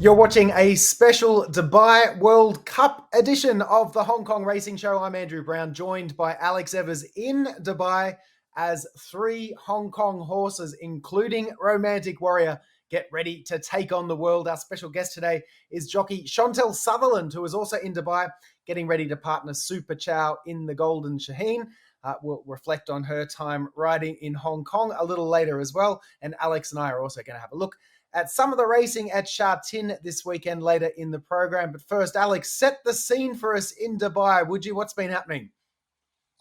You're watching a special Dubai World Cup edition of the Hong Kong Racing Show. I'm Andrew Brown, joined by Alex Evers in Dubai as three Hong Kong horses, including Romantic Warrior, get ready to take on the world. Our special guest today is jockey Chantal Sutherland, who is also in Dubai, getting ready to partner Super Chow in the Golden Shaheen. We'll reflect on her time riding in Hong Kong a little later as well. And Alex and I are also going to have a look at some of the racing at Sha Tin this weekend later in the program. But first, Alex, set the scene for us in Dubai, would you? What's been happening?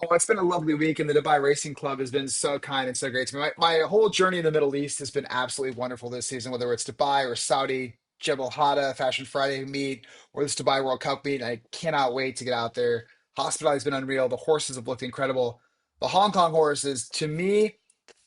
Oh, it's been a lovely week, and the Dubai Racing Club has been so kind and so great to me. My whole journey in the Middle East has been absolutely wonderful this season, whether it's Dubai or Saudi, Jebel Hada, Fashion Friday meet, or this Dubai World Cup meet. I cannot wait to get out there. Hospitality has been unreal. The horses have looked incredible. The Hong Kong horses, to me,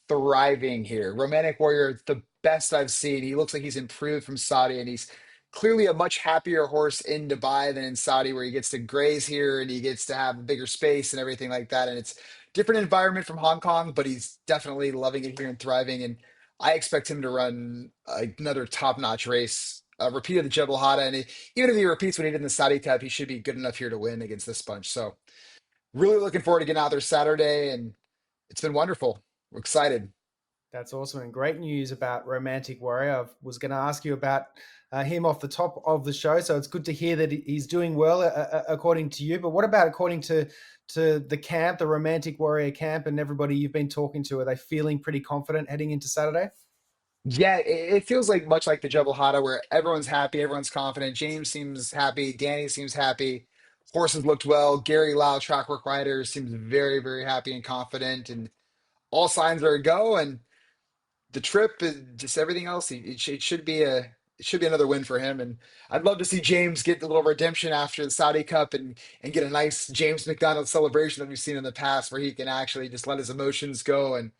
thriving here. Romantic Warrior, the best I've seen. He looks like he's improved from Saudi, and he's clearly a much happier horse in Dubai than in Saudi, where he gets to graze here and he gets to have a bigger space and everything like that. And it's different environment from Hong Kong, but he's definitely loving it here and thriving. And I expect him to run another top-notch race. Repeat of the Jebel Hada, and even if he repeats what he did in the Saudi Cup, he should be good enough here to win against this bunch. So, really looking forward to getting out there Saturday, and it's been wonderful. We're excited. That's awesome, and great news about Romantic Warrior. I was going to ask you about him off the top of the show, so it's good to hear that he's doing well, according to you. But what about according to the camp, the Romantic Warrior camp, and everybody you've been talking to? Are they feeling pretty confident heading into Saturday? Yeah, it feels like much like the Jebel Hada, where everyone's happy, everyone's confident. James seems happy, Danny seems happy. Horses looked well. Gary Lau, track work rider, seems very, very happy and confident, and all signs are a go. And the trip, and just everything else, it should be another win for him. And I'd love to see James get a little redemption after the Saudi Cup and get a nice James McDonald celebration that we've seen in the past, where he can actually just let his emotions go. And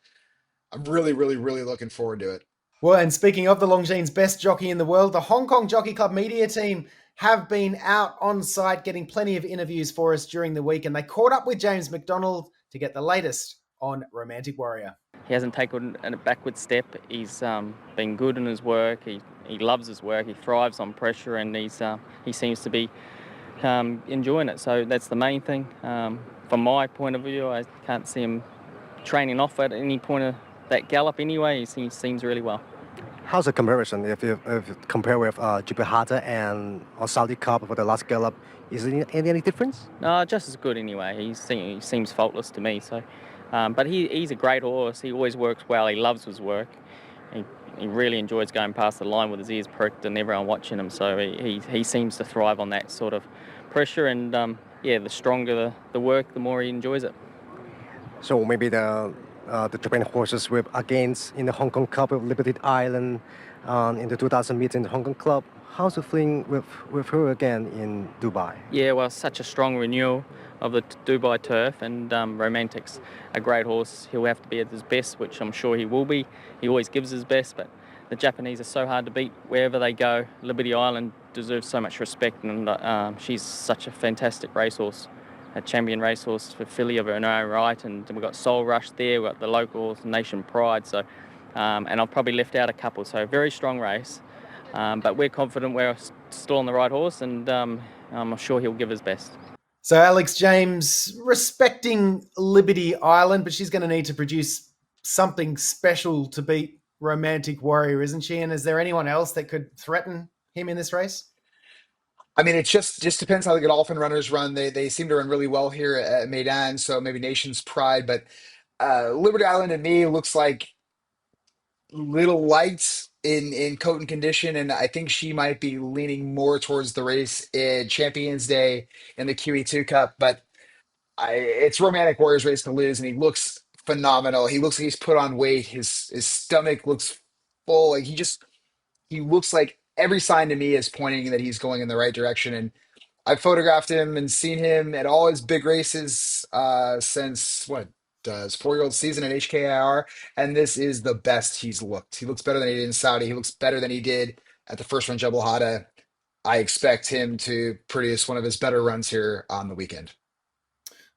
I'm really, really, really looking forward to it. Well, and speaking of the Longines best jockey in the world, the Hong Kong Jockey Club media team have been out on site getting plenty of interviews for us during the week, and they caught up with James McDonald to get the latest on Romantic Warrior. He hasn't taken a backward step. He's been good in his work. He loves his work. He thrives on pressure, and he seems to be enjoying it. So that's the main thing. From my point of view, I can't see him training off at any point of that gallop anyway. He seems really well. How's the comparison if you compare with Jibihata and or Saudi Cup for the last gallop? Is there any difference? No, just as good anyway. He seems faultless to me. So, but he's a great horse. He always works well. He loves his work. He really enjoys going past the line with his ears pricked and everyone watching him. So he seems to thrive on that sort of pressure. And the stronger the work, the more he enjoys it. So maybe the Japan horses with against in the Hong Kong Cup with Liberty Island in the 2000 meet in the Hong Kong Club. How's the feeling with her again in Dubai? Yeah, well, such a strong renewal of the Dubai turf, and Romantic's a great horse. He'll have to be at his best, which I'm sure he will be. He always gives his best, but the Japanese are so hard to beat wherever they go. Liberty Island deserves so much respect, and she's such a fantastic racehorse. A champion racehorse for filly of her own right, and we've got Soul Rush there, we've got the local Nation Pride, so and I've probably left out a couple, so very strong race, but we're confident we're still on the right horse, and I'm sure he'll give his best. So Alex, James respecting Liberty Island, but she's going to need to produce something special to beat Romantic Warrior, isn't she? And is there anyone else that could threaten him in this race? I mean, it just depends how the Godolphin runners run. They seem to run really well here at Meydan, so maybe Nation's Pride. But Liberty Island to me looks like little lights in coat and condition, and I think she might be leaning more towards the race in Champions Day in the QE2 Cup. But it's Romantic Warriors race to lose, and he looks phenomenal. He looks like he's put on weight. His stomach looks full. Like he looks like every sign to me is pointing that he's going in the right direction. And I've photographed him and seen him at all his big races since what his 4-year-old season at HKIR, and this is the best he's looked. He looks better than he did in Saudi. He looks better than he did at the first run Jebel Hada. I expect him to produce one of his better runs here on the weekend.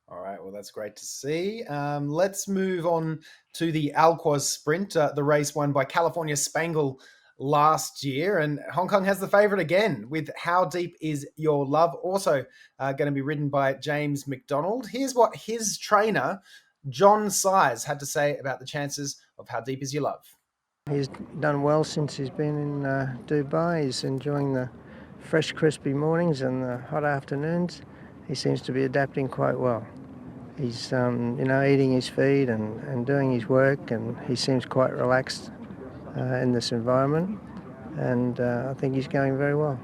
All right, well, that's great to see. Let's move on to the Quoz Sprint, the race won by California Spangle last year. And Hong Kong has the favourite again with How Deep Is Your Love, also going to be ridden by James McDonald. Here's what his trainer, John Size, had to say about the chances of How Deep Is Your Love. He's done well since he's been in Dubai. He's enjoying the fresh, crispy mornings and the hot afternoons. He seems to be adapting quite well. He's, eating his feed and doing his work, and he seems quite relaxed in this environment. And I think he's going very well.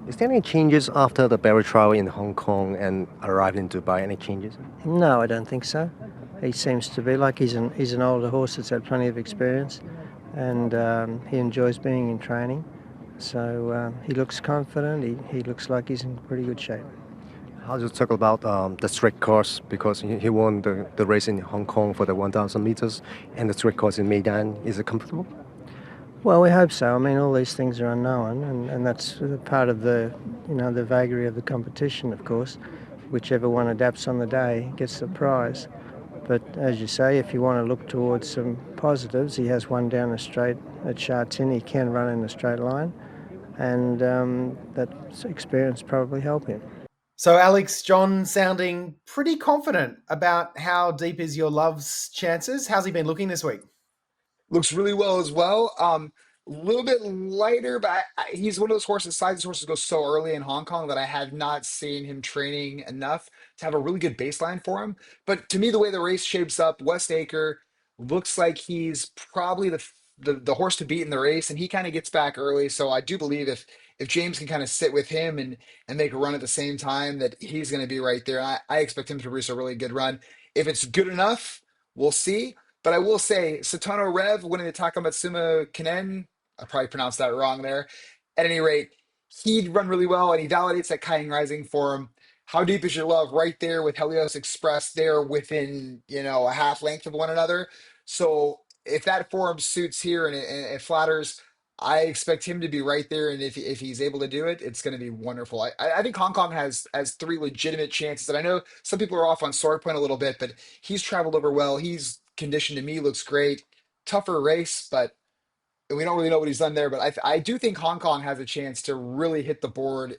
Is there any changes after the barrier trial in Hong Kong and arrived in Dubai? Any changes? No, I don't think so. He seems to be like he's an older horse that's had plenty of experience, and he enjoys being in training. So he looks confident. He looks like he's in pretty good shape. How do you talk about the street course? Because he won the race in Hong Kong for the 1,000 meters and the street course in Meydan. Is it comfortable? Well, we hope so. I mean, all these things are unknown, and that's part of the vagary of the competition, of course. Whichever one adapts on the day gets the prize. But as you say, if you want to look towards some positives, he has one down the straight at Sha Tin. He can run in a straight line, and that experience probably help him. So, Alex, John sounding pretty confident about How Deep Is Your Love's chances. How's he been looking this week? Looks really well as well. A little bit lighter, but he's one of those horses. Size horses go so early in Hong Kong that I have not seen him training enough to have a really good baseline for him. But to me, the way the race shapes up, West Acre looks like he's probably the horse to beat in the race, and he kind of gets back early. So I do believe if James can kind of sit with him and make a run at the same time, that he's going to be right there. I expect him to produce a really good run. If it's good enough, we'll see. But I will say, Satono Rev winning the Takamatsuma Kinen, I probably pronounced that wrong there. At any rate, he'd run really well, and he validates that Kiting Rising for him. How Deep Is Your Love right there with Helios Express there within, a half length of one another. So if that form suits here and it flatters, I expect him to be right there. And if he's able to do it, it's going to be wonderful. I think Hong Kong has three legitimate chances. And I know some people are off on Sword Point a little bit, but he's traveled over well. He's condition to me looks great. Tougher race, but we don't really know what he's done there. But I do think Hong Kong has a chance to really hit the board.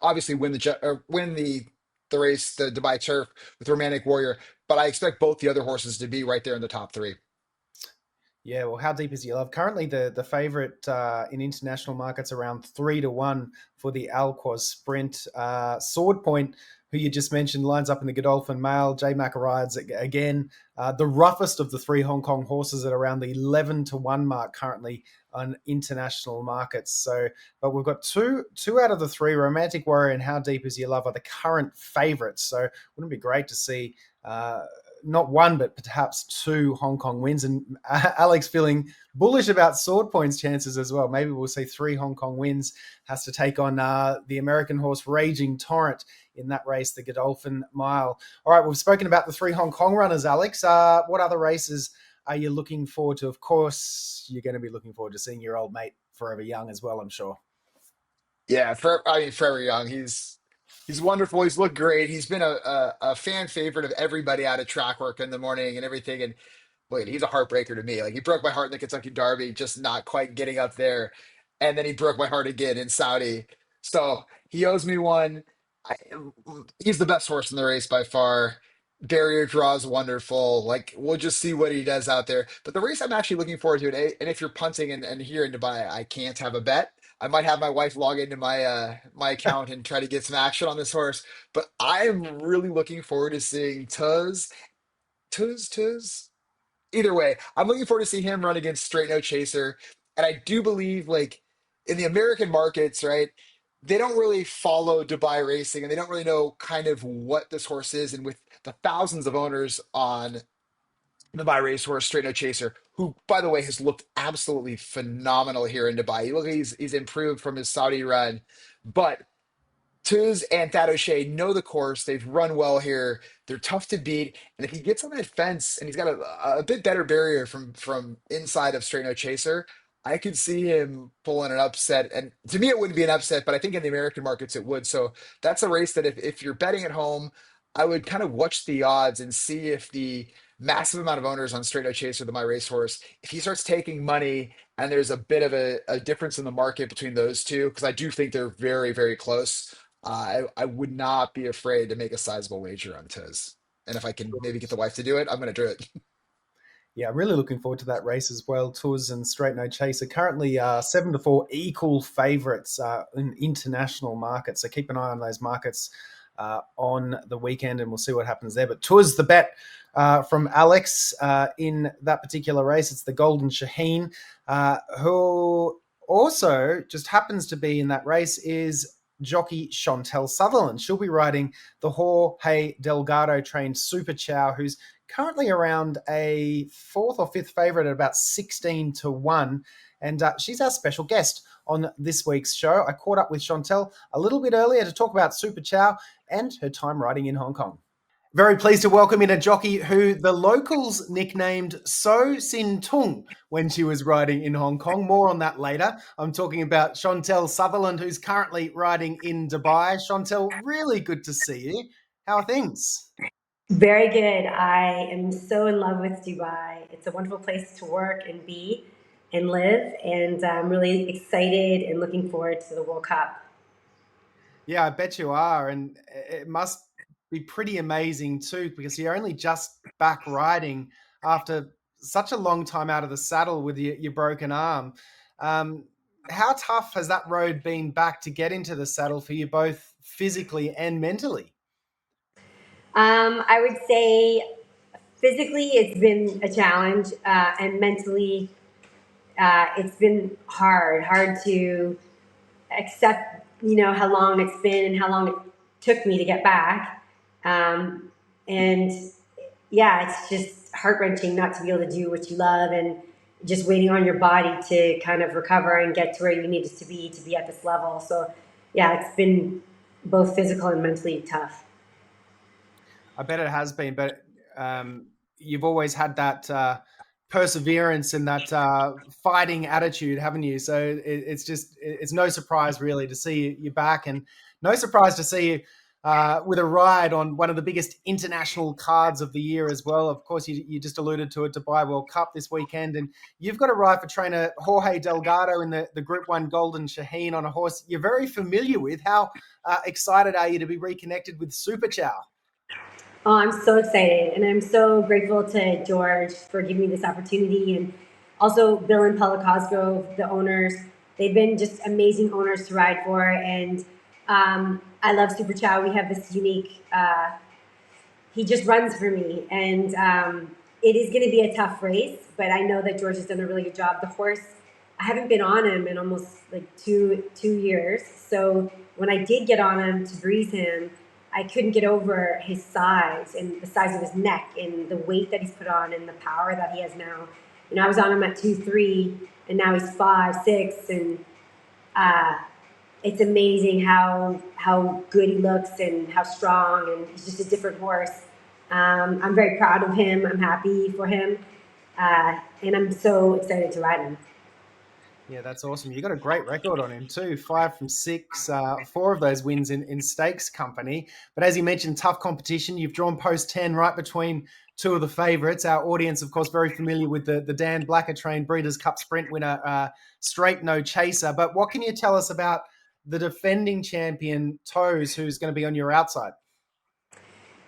Obviously, win the race, the Dubai Turf with Romantic Warrior. But I expect both the other horses to be right there in the top three. Yeah, well, How Deep Is Your Love? Currently, the favourite in international markets around 3-1 for the Quoz Sprint. Sword Point, who you just mentioned, lines up in the Godolphin Mail. J Mac rides again. The roughest of the three Hong Kong horses at around the 11-1 mark currently on international markets. So, but we've got two out of the three. Romantic Warrior and How Deep Is Your Love are the current favourites. So, wouldn't it be great to see? Not one, but perhaps two Hong Kong wins. And Alex feeling bullish about Sword Point's chances as well. Maybe we'll see three Hong Kong wins. Has to take on the American horse Raging Torrent in that race, the Godolphin Mile. All right, we've spoken about the three Hong Kong runners, Alex. What other races are you looking forward to? Of course, you're going to be looking forward to seeing your old mate Forever Young as well, I'm sure. Yeah, Forever Young. He's wonderful. He's looked great. He's been a fan favorite of everybody out of track work in the morning and everything. And wait, he's a heartbreaker to me. Like he broke my heart in the Kentucky Derby, just not quite getting up there, and then he broke my heart again in Saudi. So he owes me one. I, he's the best horse in the race by far. Barrier draws wonderful. Like we'll just see what he does out there. But the race I'm actually looking forward to, and if you're punting and here in Dubai, I can't have a bet. I might have my wife log into my account and try to get some action on this horse. But I am really looking forward to seeing Tuz. Either way, I'm looking forward to see him run against Straight No Chaser. And I do believe, like, in the American markets, right, they don't really follow Dubai racing and they don't really know kind of what this horse is. And with the thousands of owners on Dubai Racehorse, Straight No Chaser, who, by the way, has looked absolutely phenomenal here in Dubai. You look, he's improved from his Saudi run. But Tuz and Thad O'Shea know the course. They've run well here. They're tough to beat. And if he gets on that fence and he's got a bit better barrier from inside of Straight No Chaser, I could see him pulling an upset. And to me, it wouldn't be an upset, but I think in the American markets it would. So that's a race that if you're betting at home, I would kind of watch the odds and see if the massive amount of owners on Straight No Chaser, the My Racehorse. If he starts taking money and there's a bit of a difference in the market between those two, because I do think they're very, very close, I would not be afraid to make a sizable wager on Tiz. And if I can maybe get the wife to do it, I'm going to do it. Yeah, I'm really looking forward to that race as well. Tours and Straight No Chaser currently 7-4 equal favourites in international markets. So keep an eye on those markets on the weekend, and we'll see what happens there. But Tours the bet from Alex in that particular race. It's the Golden Shaheen, who also just happens to be in that race is jockey Chantal Sutherland. She'll be riding the Jorge Delgado trained Super Chow, who's currently around a fourth or fifth favourite at about 16-1. And she's our special guest on this week's show. I caught up with Chantel a little bit earlier to talk about Super Chow and her time riding in Hong Kong. Very pleased to welcome in a jockey who the locals nicknamed So Sin Tung when she was riding in Hong Kong. More on that later. I'm talking about Chantel Sutherland, who's currently riding in Dubai. Chantel, really good to see you. How are things? Very good. I am so in love with Dubai. It's a wonderful place to work and be and live, and I'm really excited and looking forward to the World Cup. Yeah, I bet you are. And it must be pretty amazing too, because you're only just back riding after such a long time out of the saddle with your broken arm. How tough has that road been back to get into the saddle for you, both physically and mentally? I would say physically it's been a challenge, and mentally it's been hard to accept, how long it's been and how long it took me to get back. And yeah, it's just heart-wrenching not to be able to do what you love and just waiting on your body to kind of recover and get to where you needed to be at this level. So yeah, it's been both physical and mentally tough. I bet it has been, but you've always had that perseverance and that fighting attitude, haven't you? So it's no surprise really to see you back, and no surprise to see you with a ride on one of the biggest international cards of the year as well. Of course, you just alluded to it, Dubai World Cup this weekend, and you've got a ride for trainer Jorge Delgado in the Group 1 Golden Shaheen on a horse you're very familiar with. How excited are you to be reconnected with Super Chow? Oh, I'm so excited, and I'm so grateful to George for giving me this opportunity, and also Bill and Paula Cosgrove, the owners. They've been just amazing owners to ride for, and I love Super Chow. We have this unique. He just runs for me, and it is going to be a tough race, but I know that George has done a really good job. The horse, I haven't been on him in almost like two years, so when I did get on him to breeze him, I couldn't get over his size and the size of his neck and the weight that he's put on and the power that he has now. I was on him at 2-3, and now he's 5-6, and it's amazing how good he looks and how strong, and he's just a different horse. I'm very proud of him. I'm happy for him, and I'm so excited to ride him. Yeah, that's awesome. You got a great record on him too. 5 from 6, 4 of those wins in stakes company. But as you mentioned, tough competition. You've drawn post 10 right between two of the favourites. Our audience, of course, very familiar with the Dan Blacker trained Breeders' Cup Sprint winner, Straight No Chaser. But what can you tell us about the defending champion, Toes, who's going to be on your outside?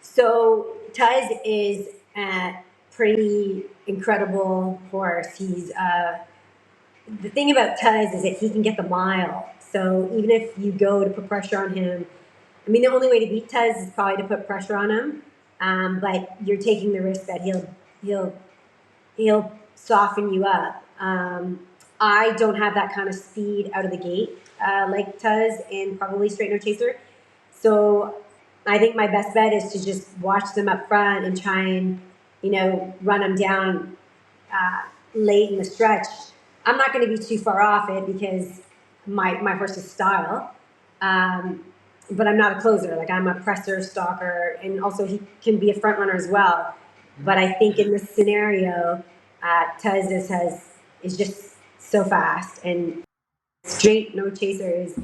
So Tuz is a pretty incredible horse. He's the thing about Tuz is that he can get the mile. So even if you go to put pressure on him, the only way to beat Tuz is probably to put pressure on him. But you're taking the risk that he'll soften you up. I don't have that kind of speed out of the gate like Tuz and probably Straight No Chaser. So I think my best bet is to just watch them up front and try and, run them down late in the stretch. I'm not going to be too far off it because my horse's style. But I'm not a closer. Like, I'm a presser, stalker, and also he can be a front runner as well. But I think in this scenario, Tuz is just so fast, and Straight No Chaser is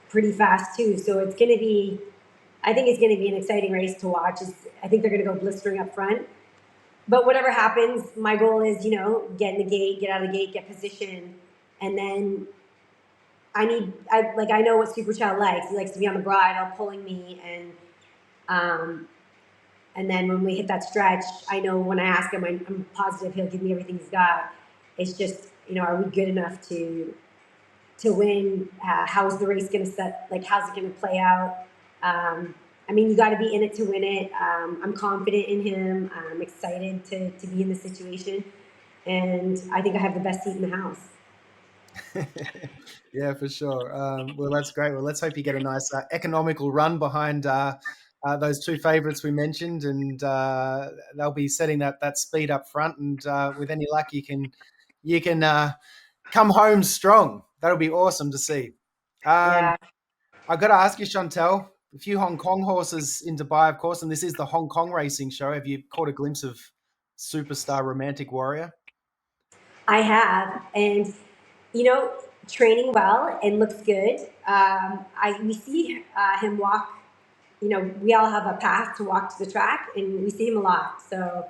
pretty fast too. So it's going to be, I think it's going to be an exciting race to watch. I think they're going to go blistering up front. but whatever happens, my goal is, get in the gate, get out of the gate, get position, and then I know what Super Chow likes. He likes to be on the bridle, pulling me, and then when we hit that stretch, I know when I ask him, I'm positive he'll give me everything he's got. It's just, are we good enough to win? How's the race going to set? Like, how's it going to play out? You got to be in it to win it. I'm confident in him. I'm excited to be in the situation, and I think I have the best seat in the house. Yeah, for sure. Well, that's great. Well, let's hope you get a nice economical run behind those two favourites we mentioned, and they'll be setting that speed up front. And with any luck, you can come home strong. That'll be awesome to see. Yeah. I've got to ask you, Chantel, a few Hong Kong horses in Dubai, of course, and this is the Hong Kong racing show. Have you caught a glimpse of superstar romantic warrior? I have, and training well and looks good. We see him walk. We all have a path to walk to the track, and we see him a lot. So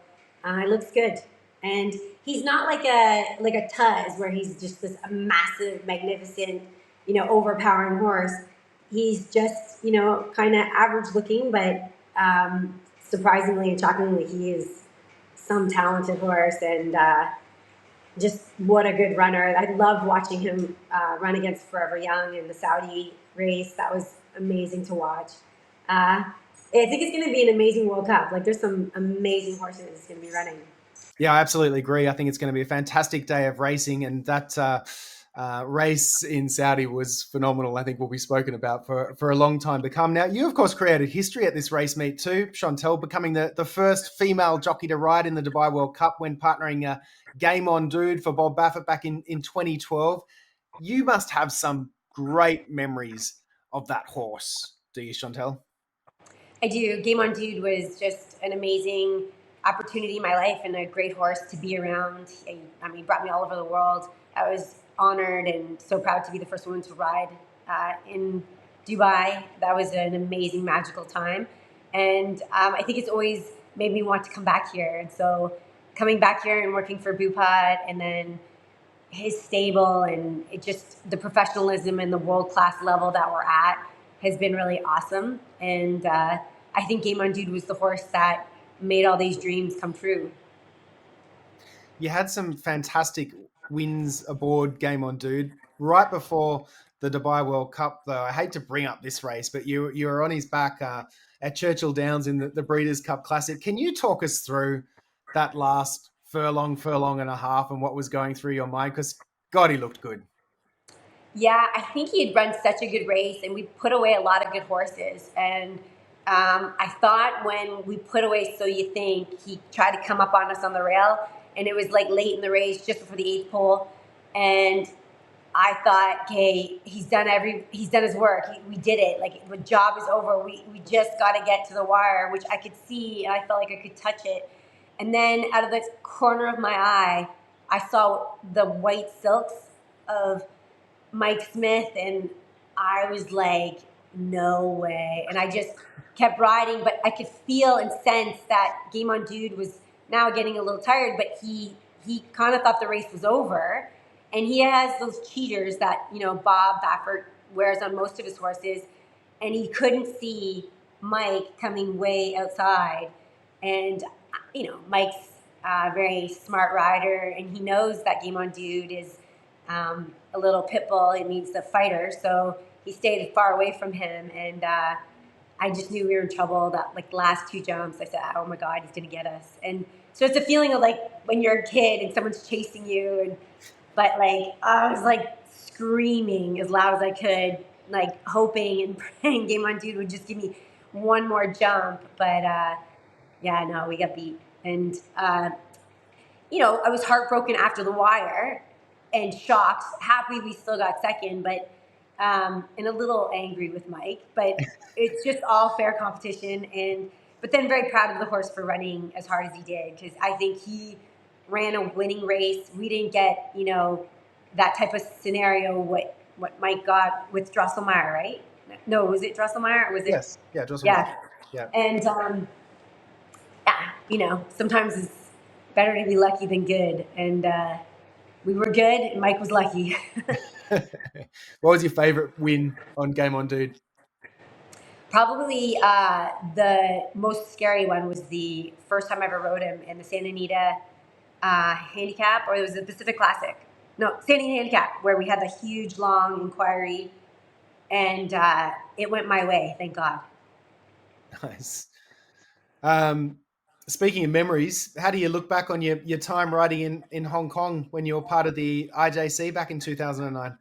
it looks good, and he's not like a Tuz where he's just this massive, magnificent, overpowering horse. He's just kind of average looking, but surprisingly and shockingly, he is some talented horse, and just what a good runner. I loved watching him run against Forever Young in the Saudi race. That was amazing to watch. I think it's going to be an amazing World Cup. Like, there's some amazing horses going to be running. Yeah, I absolutely agree. I think it's going to be a fantastic day of racing, and that race in Saudi was phenomenal. I think will be spoken about for a long time to come. Now, you, of course, created history at this race meet too, Chantel, becoming the first female jockey to ride in the Dubai World Cup when partnering Game On Dude for Bob Baffert back in 2012. You must have some great memories of that horse, do you, Chantel? I do. Game On Dude was just an amazing opportunity in my life and a great horse to be around. He brought me all over the world. I was honored and so proud to be the first woman to ride in Dubai. That was an amazing, magical time. And I think it's always made me want to come back here. And so coming back here and working for Bupad, and then his stable, and it just the professionalism and the world-class level that we're at has been really awesome. And I think Game On Dude was the horse that made all these dreams come true. You had some fantastic wins aboard Game On Dude right before the Dubai World Cup, though. I hate to bring up this race, but you were on his back at Churchill Downs in the Breeders' Cup Classic. Can you talk us through that last furlong and a half and what was going through your mind? Because, God, he looked good. Yeah, I think he had run such a good race, and we put away a lot of good horses. And I thought when we put away So You Think, he tried to come up on us on the rail, and it was like late in the race, just before the 8th pole. And I thought, okay, he's done his work. We did it. Like, the job is over. We just got to get to the wire, which I could see, and I felt like I could touch it. And then out of the corner of my eye, I saw the white silks of Mike Smith, and I was like, no way. And I just kept riding, but I could feel and sense that Game On Dude was now getting a little tired, but he kind of thought the race was over. And he has those cheaters that, Bob Baffert wears on most of his horses, and he couldn't see Mike coming way outside. And, Mike's a very smart rider, and he knows that Game On Dude is a little pit bull. It needs a fighter, so he stayed far away from him. And I just knew we were in trouble. That the last 2 jumps, I said, "Oh my God, he's gonna get us." And so it's a feeling of when you're a kid and someone's chasing you, but I was screaming as loud as I could, hoping and praying Game On Dude would just give me one more jump. But yeah, no, we got beat, and I was heartbroken after the wire, and shocked, happy we still got second, but and a little angry with Mike. But it's just all fair competition, but then very proud of the horse for running as hard as he did, because I think he ran a winning race. We didn't get that type of scenario what Mike got with Drosselmeyer, right? No, was it Drosselmeyer or was it? Yes, yeah, Drosselmeyer. Yeah. And sometimes better to be lucky than good. And we were good, and Mike was lucky. What was your favorite win on Game On Dude? Probably the most scary one was the first time I ever rode him in the Santa Anita handicap, or it was the Pacific Classic. No, Santa Anita handicap, where we had the huge, long inquiry, and it went my way, thank God. Nice. Speaking of memories, how do you look back on your time riding in Hong Kong when you were part of the IJC back in 2009?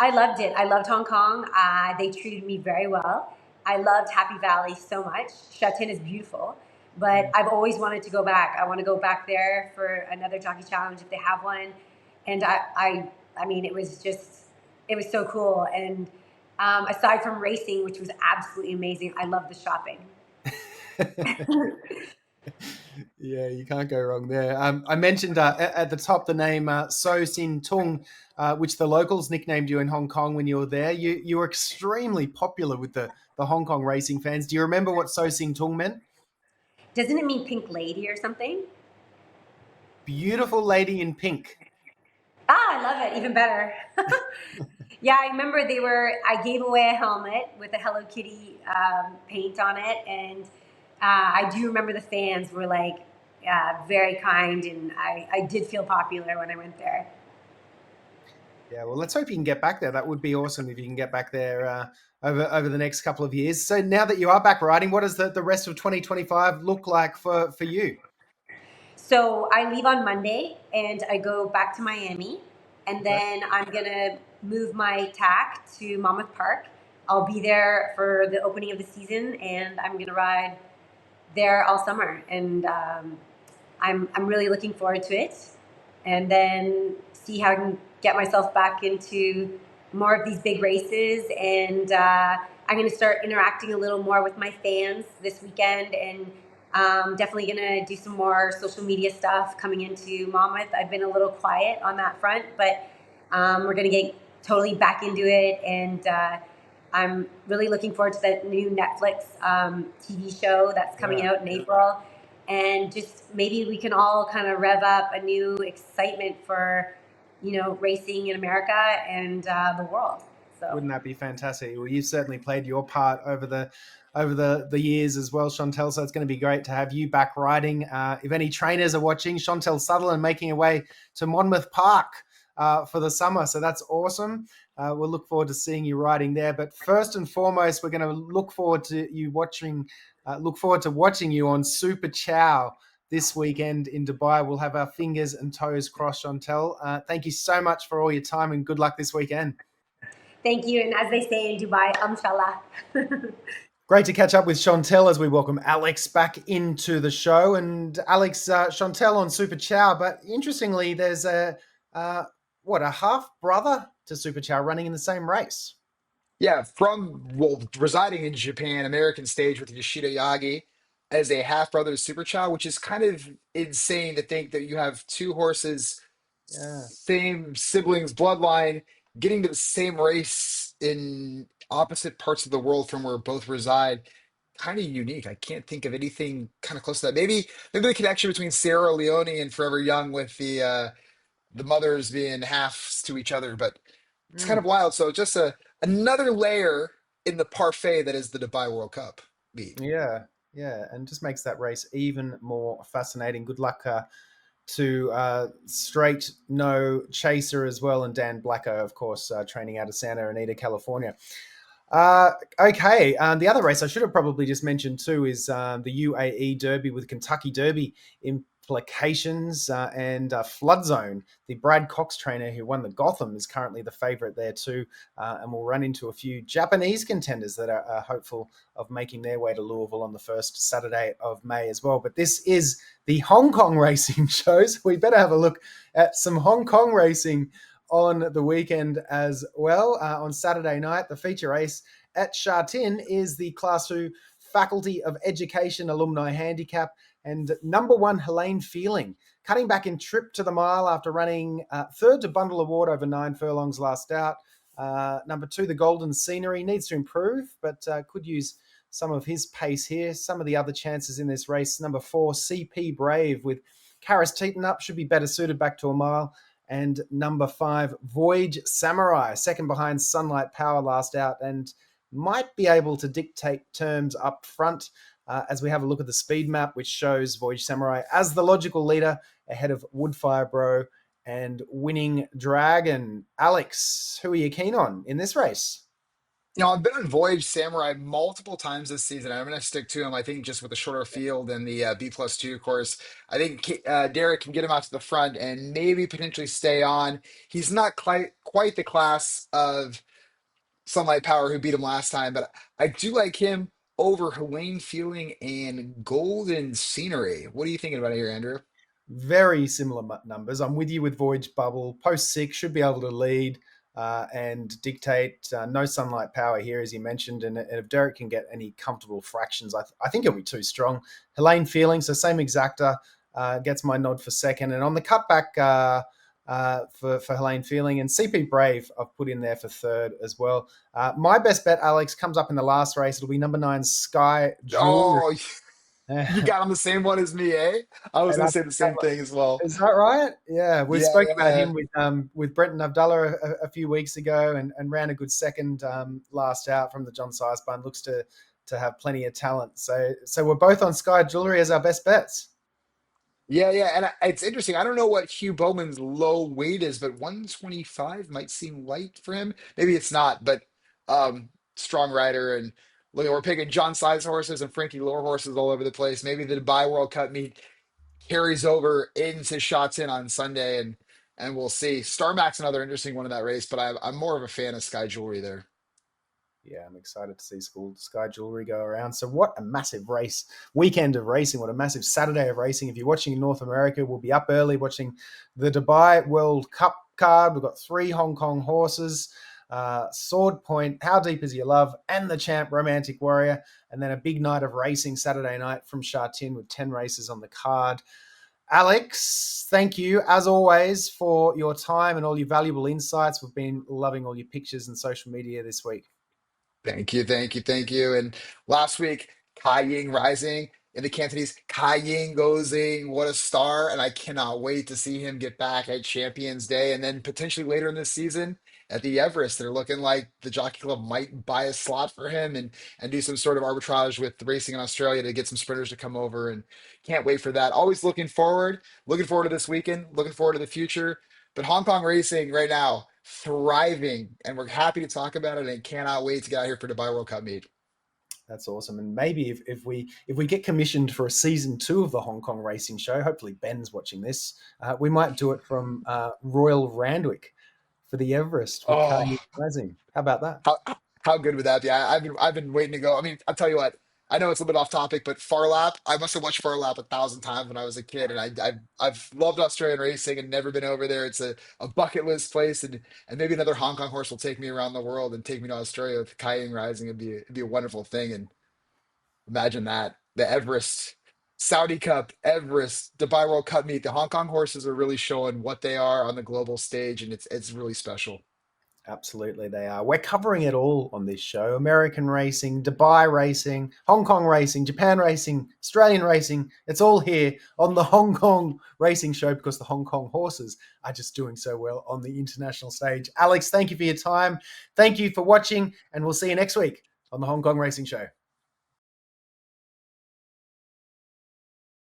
I loved it. I loved Hong Kong. They treated me very well. I loved Happy Valley so much. Sha Tin is beautiful, but I've always wanted to go back. I want to go back there for another jockey challenge if they have one. And I mean, it was so cool. And aside from racing, which was absolutely amazing, I love the shopping. Yeah, you can't go wrong there. I mentioned at the top the name So Sin Tung, which the locals nicknamed you in Hong Kong when you were there. You were extremely popular with the Hong Kong racing fans. Do you remember what So Sin Tung meant? Doesn't it mean pink lady or something? Beautiful lady in pink. I love it. Even better. Yeah, I remember I gave away a helmet with a Hello Kitty paint on it. And I do remember the fans were like very kind. And I did feel popular when I went there. Yeah, well, let's hope you can get back there. That would be awesome if you can get back there over the next couple of years. So now that you are back riding, what does the rest of 2025 look like for you? So I leave on Monday and I go back to Miami. And then I'm going to move my tack to Monmouth Park. I'll be there for the opening of the season, and I'm going to ride there all summer. And I'm really looking forward to it. And then see how I can get myself back into more of these big races. And I'm going to start interacting a little more with my fans this weekend, and definitely going to do some more social media stuff coming into Monmouth. I've been a little quiet on that front, but we're going to get totally back into it. And I'm really looking forward to that new Netflix TV show that's coming out in April. And just maybe we can all kind of rev up a new excitement for, racing in America and the world. So wouldn't that be fantastic? Well, you've certainly played your part over the years as well, Chantel. So it's going to be great to have you back riding. If any trainers are watching, Chantel Sutherland making her way to Monmouth Park for the summer. So that's awesome. We'll look forward to seeing you riding there. But first and foremost, we're going to look forward to watching you on Super Chow this weekend in Dubai. We'll have our fingers and toes crossed, Chantel. Thank you so much for all your time and good luck this weekend. Thank you. And as they say in Dubai, inshallah. Great to catch up with Chantel as we welcome Alex back into the show. And Alex, Chantel on Super Chow. But interestingly, there's a half brother to Super Chow running in the same race. Yeah, residing in Japan, American stage with Yoshida Yagi as a half brother to Super Chow, which is kind of insane to think that you have two horses, same siblings, bloodline, getting to the same race in opposite parts of the world from where both reside. Kind of unique. I can't think of anything kind of close to that. Maybe the connection between Sierra Leone and Forever Young with the mothers being halves to each other, but it's kind of wild. So just another layer in the parfait that is the Dubai World Cup meet. Yeah, and just makes that race even more fascinating. Good luck to Straight No Chaser as well, and Dan Blacko, of course, training out of Santa Anita, California. Okay, the other race I should have probably just mentioned too is the UAE Derby with Kentucky Derby implications and Flood Zone. The Brad Cox trainer who won the Gotham is currently the favourite there too, and we'll run into a few Japanese contenders that are hopeful of making their way to Louisville on the first Saturday of May as well. But this is the Hong Kong racing show, so we better have a look at some Hong Kong racing on the weekend as well. On Saturday night, the feature race at Sha Tin is the Class 2 Faculty of Education Alumni Handicap, and number one, Helene Feeling, cutting back in trip to the mile after running third to Bundle Award over 9 furlongs last out. Number two, the Golden Scenery, needs to improve, but could use some of his pace here. Some of the other chances in this race, number 4, CP Brave with Karis Teton up, should be better suited back to a mile. And number 5, Voyage Samurai, second behind Sunlight Power last out, and might be able to dictate terms up front as we have a look at the speed map, which shows Voyage Samurai as the logical leader ahead of Woodfire Bro and Winning Dragon. Alex, who are you keen on in this race? I've been on Voyage Samurai multiple times this season. I'm going to stick to him. I think just with the shorter field and the B+2 course, I think Derek can get him out to the front and maybe potentially stay on. He's not quite the class of Sunlight Power who beat him last time, but I do like him over Helene Feeling and Golden Scenery. What are you thinking about here, Andrew? Very similar numbers. I'm with you with Voyage Bubble. Post 6 should be able to lead and dictate. No Sunlight Power here, as you mentioned. And if Derek can get any comfortable fractions, I think he'll be too strong. Helene Feeling, so same exacta, gets my nod for second. And on the cutback for Helene Feeling, and CP Brave I've put in there for third as well. My best bet, Alex, comes up in the last race. It'll be number 9, Sky Jewelry. Oh, you got on the same one as me, eh? I was And going I to say the same thing as well. Is that right? Yeah, we Yeah, spoke about yeah. him with Brenton Abdullah a few weeks ago, and ran a good second last out from the John Size Bun. Looks to have plenty of talent. So we're both on Sky Jewelry as our best bets. Yeah, and it's interesting. I don't know what Hugh Bowman's low weight is, but 125 might seem light for him. Maybe it's not, but um, strong rider and look, we're picking John Size horses and Frankie Lure horses all over the place. Maybe the Dubai World Cup meet carries over into Sha Tin on Sunday, and we'll see. Starmax another interesting one in that race, but I'm more of a fan of Sky Jewelry there. Yeah, I'm excited to see Sky Jewelry go around. So what a massive weekend of racing. What a massive Saturday of racing. If you're watching in North America, we'll be up early watching the Dubai World Cup card. We've got 3 Hong Kong horses, Sword Point, How Deep Is Your Love, and the Champ, Romantic Warrior. And then a big night of racing Saturday night from Sha Tin with 10 races on the card. Alex, thank you as always for your time and all your valuable insights. We've been loving all your pictures and social media this week. Thank you. And last week, Kai Ying rising in the Cantonese. Kai Ying goes in, what a star. And I cannot wait to see him get back at Champions Day. And then potentially later in this season at the Everest, they're looking like the Jockey Club might buy a slot for him and do some sort of arbitrage with the racing in Australia to get some sprinters to come over. And can't wait for that. Always looking forward to this weekend, looking forward to the future. But Hong Kong racing right now, thriving, and we're happy to talk about it and cannot wait to get out here for Dubai World Cup meet. That's awesome. And maybe if we get commissioned for a season 2 of the Hong Kong Racing Show, hopefully Ben's watching this, we might do it from Royal Randwick for the Everest with Oh, Carnegie Racing. How about that? how good would that be? I've been waiting to go. I mean, I'll tell you what. I know it's a bit off topic, but Far Lap. I must have watched Far Lap 1,000 times when I was a kid, and I've loved Australian racing and never been over there. It's a bucket list place, and maybe another Hong Kong horse will take me around the world and take me to Australia with kayaking rising. It'd be a wonderful thing, and imagine that the Everest. Saudi Cup, Everest, Dubai World Cup meet. The Hong Kong horses are really showing what they are on the global stage, and it's really special. Absolutely, they are. We're covering it all on this show. American racing, Dubai racing, Hong Kong racing, Japan racing, Australian racing. It's all here on the Hong Kong Racing Show because the Hong Kong horses are just doing so well on the international stage. Alex, thank you for your time. Thank you for watching, and we'll see you next week on the Hong Kong Racing Show.